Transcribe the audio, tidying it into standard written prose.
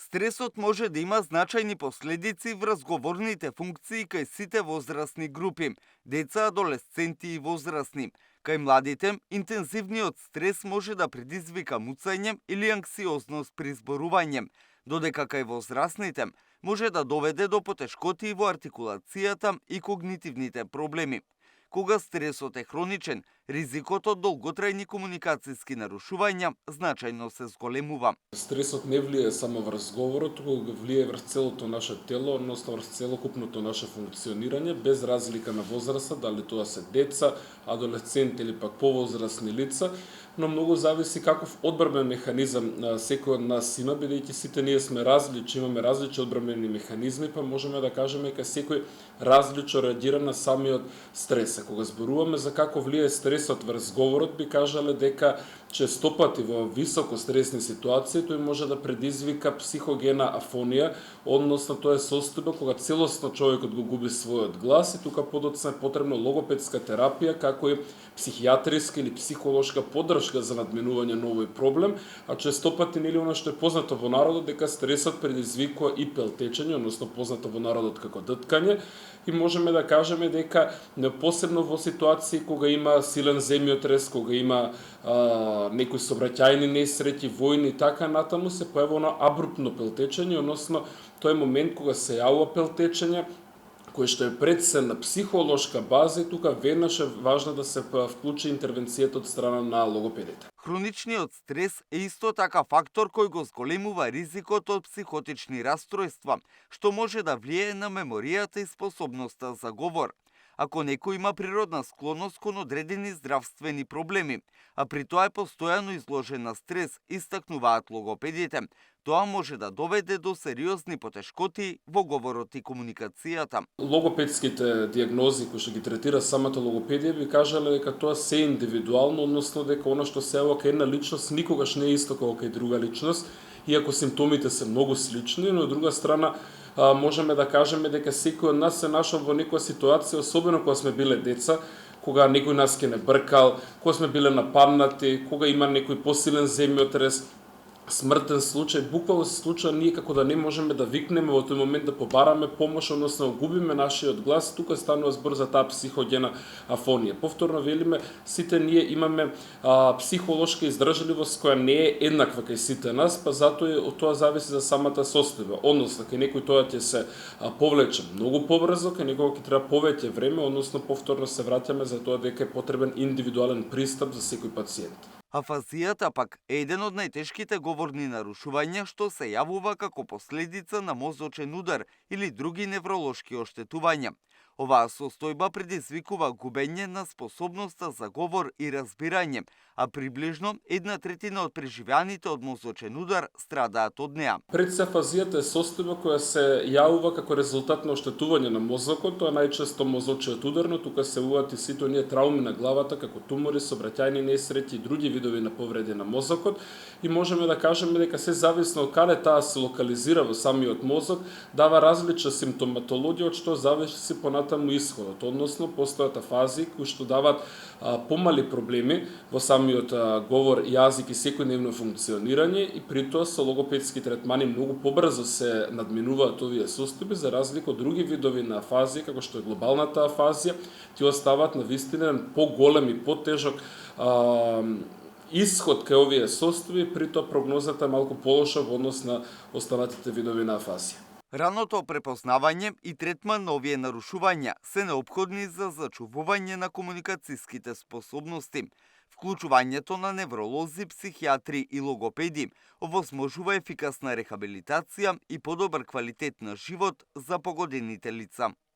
Стресот може да има значајни последици врз говорните функции кај сите возрастни групи, деца, адолесценти и возрастни. Кај младите, интензивниот стрес може да предизвика муцање или анксиозност при зборување, додека кај возрастните може да доведе до потешкоти во артикулацијата и когнитивните проблеми. Кога стресот е хроничен, ризикот од долготрајни комуникацијски нарушувања значајно се зголемува. Стресот не влие само врз говорот, туку влие врз целото наше тело, односно врз целокупното наше функционирање, без разлика на возраста, дали тоа се деца, адолесценти или пак повозрастни лица, но многу зависи каков одбранбен механизам секој од нас има, бидејќи сите ние сме различни, имаме различни одбранбени механизми, па можеме да кажеме дека секој различно реагира на самиот стрес. Кога зборуваме за како влие стресот врз говорот, би кажале дека честопати во високо стресни ситуации тој може да предизвика психогена афонија, односно тоа е состојба кога целосно човекот го губи својот глас и тука подоцна е потребна логопедска терапија, како и психијатриска или психолошка поддршка за надминување на овој проблем, а честопати нели она што е познато во народот дека стресот предизвикува и пелтечење, односно познато во народот како дъткање, и можеме да кажеме дека посебно во ситуации кога има силен земјотрес, кога има некои сообраќајни несреќи, војни и така натаму, се појавува на абруптно пелтечење, односно тој момент кога се јавува пелтечење, кој што е пред се на психолошка база, и тука веднаш е важно да се вклучи интервенцијата од страна на логопедите. Хроничниот стрес е исто така фактор кој го зголемува ризикот од психотични растројства, што може да влие на меморијата и способноста за говор. Ако некој има природна склонност кон одредени здравствени проблеми, а при тоа е постојано изложен на стрес, истакнуваат логопедите, тоа може да доведе до сериозни потешкоти во говорот и комуникацијата. Логопедските диагнози кои што ги третира самата логопедија би кажале дека тоа се индивидуално, односно дека она што се јавува кај една личност никогаш не е исто како кај друга личност, иако симптомите се многу слични, но од друга страна можеме да кажеме дека секој од нас се нашол во некоја ситуација, особено кога сме биле деца, кога некој нас ке не бркал, кога сме биле нападнати, кога има некој посилен земјотрес, смртен случај, буквално се случува ние како да не можеме да викнеме во тој момент да побараме помош, односно губиме нашиот глас, тука станува збор за таа психогена афонија. Повторно велиме, сите ние имаме психолошка издржливост која не е еднаква кај сите нас, па затоа од тоа зависи за самата состојба. Односно, кај некој тоа ќе се повлече многу побрзо, кај некој ќе треба повеќе време, односно повторно се враќаме за тоа дека е потребен индивидуален пристап за секој пациент. Афазијата пак е еден од најтешките говорни нарушувања што се јавува како последица на мозочен удар или други невролошки оштетувања. Оваа состојба предизвикува губење на способноста за говор и разбирање, а приближно 1/3 од преживеаните од мозочен удар страдаат од неа. Предсафазијата е состојба која се јавува како резултат на оштетување на мозокот, тоа е најчесто мозочниот удар, но тука се уват и сите оние трауми на главата, како тумори, сообраќајни несреќи и други видови на повреди на мозокот, и можеме да кажеме дека се зависно од каде таа се локализира во самиот мозок, дава различна симптоматологија, од што зависи понатаму исходот, односно постојат афазии кои што дават помали проблеми во самиот говор, јазик и секојдневно функционирање, и при тоа со логопедски третмани многу побрзо се надминуваат овие состојби, за разлика од други видови на афазија, како што е глобалната афазија, ти оставаат на вистина поголем и потежок исход кај овие состојби, при тоа прогнозата е малку полоша во однос на останатите видови на афазија. Раното препознавање и третман на овие нарушувања се неопходни за зачувување на комуникацијските способности. Вклучувањето на невролози, психијатри и логопеди овозможува ефикасна рехабилитација и подобар квалитет на живот за погодените лица.